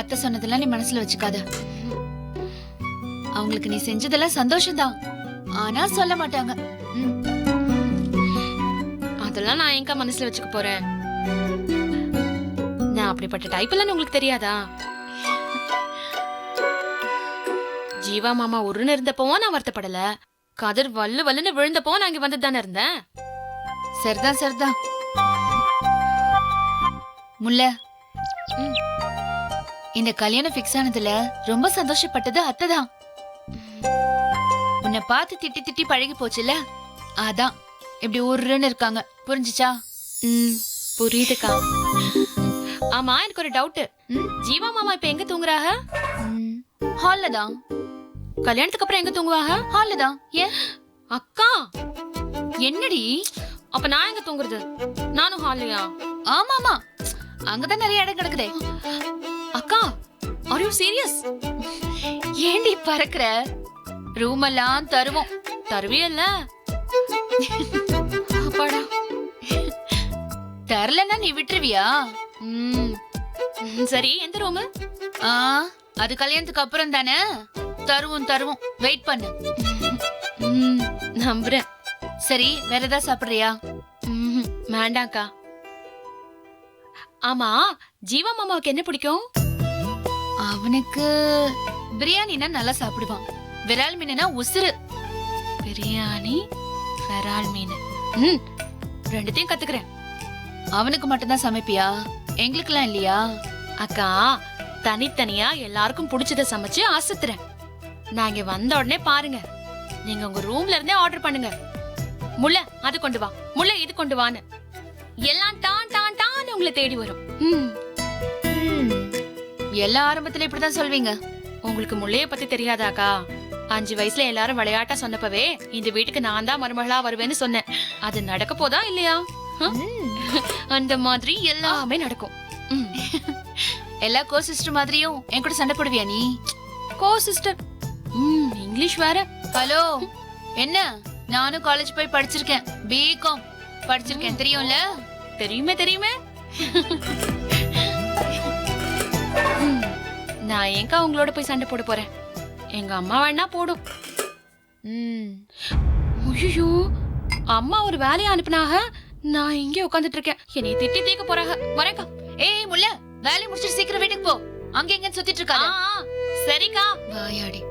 அத்தை சொன்னதெல்லாம் நீ மனசுல வச்சுக்காத. அவங்களுக்கு நீ செஞ்சதெல்லாம் சந்தோஷம்தான், ஆனா சொல்ல மாட்டாங்க. அதெல்லாம் நான் எங்க மனசுல வச்சுக்க போறேன்? நான் அப்படிப்பட்ட டைப் எல்லாம் உங்களுக்கு தெரியாதா? ஜீவா மாமா உருன்னு இருந்தப்போ நான் வருத்தப்படல. கதிர் வல்லு வல்லுன்னு விழுந்தப்போ நான் இங்க வந்து தானே இருந்தேன். சரிதான் சரிதான். முல்ல, இந்த கல்யாணம் பிக்ஸ் ஆனதுல ரொம்ப சந்தோஷப்பட்டது அத்தைதான். உன்னை பார்த்து திட்டி திட்டி பழகி போச்சுல, அதான் இப்படி உருன்னு இருக்காங்க. புரிஞ்சுச்சா? புரியுதுக்கா. ஆமா, எனக்கு ஒரு டவுட். ஜீவா மாமா இப்ப எங்க தூங்குறாங்க? ஹால்ல தான். கல்யாணத்துக்கு அப்புறம் எங்க தூங்குவாங்க? ஹால்ல தான். ஏன் அக்கா, என்னடி? அப்ப நான் எங்க தூங்குறது? நானும் ஹால்லையா? ஆமா ஆமா, அங்கதான் நிறைய இடம் கிடக்குதே. அக்கா, ஆர் யூ சீரியஸ்? ஏண்டி பறக்குற? ரூம் எல்லாம் தருவோம். தருவியல்ல? அப்பாடா. தரலன்னா நீ விட்டுருவியா? சரி, எந்த ரூம்? அது கல்யாணத்துக்கு அப்புறம் தானே. தருவோம் தருவோம், வெயிட் பண்ணு. நம்புறேன். சரி, வேற ஏதாவது சாப்பிடுறியா? வேண்டாம்க்கா. ஆமா, ஜீவா மாமாவுக்கு என்ன பிடிக்கும்? அவனுக்கு பிரியாணினா நல்லா சாப்பிடுவான். விரால் மீனா உசுறு. பிரியாணி, விரால் மீன், ரெண்டுத்தையும் கத்துக்கிறேன். அவனுக்கு மட்டும்தான் சமைப்பியா? எங்களுக்கெல்லாம் இல்லையா? அக்கா, தனித்தனியா எல்லாருக்கும் பிடிச்சத சமைச்சு ஆசத்துறேன். நான் இங்க வந்த உடனே பாருங்க, நீங்க உங்க ரூம்ல இருந்தே ஆர்டர் பண்ணுங்க. முல்ல அது கொண்டு வா, முல்ல இது கொண்டு வான்னு எல்லாம் டான் டான் டான் உங்களை தேடி வரும். எல்லா ஆரம்பத்துல இப்படிதான் சொல்வீங்க. உங்களுக்கு முல்லைய பத்தி தெரியாதாக்கா? 5 வயசுல எல்லாரும் விளையாட்டா சொன்னப்பவே இந்த வீட்டுக்கு நான் தான் மருமகளா வருவேன்னு சொன்னேன். அது நடக்க போதா இல்லையா? அந்த மாதிரி எல்லாமே நடக்கும். எல்லா கோ சிஸ்டர் மாதிரியும் என் கூட சண்டை போடுவியா நீ? கோ சிஸ்டர்? இங்கிலீஷ் வேற. ஹலோ, என்ன? நானும் காலேஜ் போய் படிச்சிருக்கேன். பிகாம் படிச்சிருக்கேன், தெரியும்ல? தெரியுமே தெரியுமே. நான் ஏங்கா உங்களோட போய் சண்டை போட போறேன்? எங்க அம்மா வேணா போடும். ஐயோ, அம்மா ஒரு வேலையை அனுப்புனாக, நான் இங்கே உட்காந்துட்டு இருக்கேன். என்னை திட்டி தீக்க போறாங்க. வரேக்கா. ஏய் முல்ல, வேலையை முடிச்சிட்டு சீக்கிரம் வீட்டுக்கு போ. அங்க எங்க சுத்திட்டு இருக்காத. சரிக்கா. வாயாடி.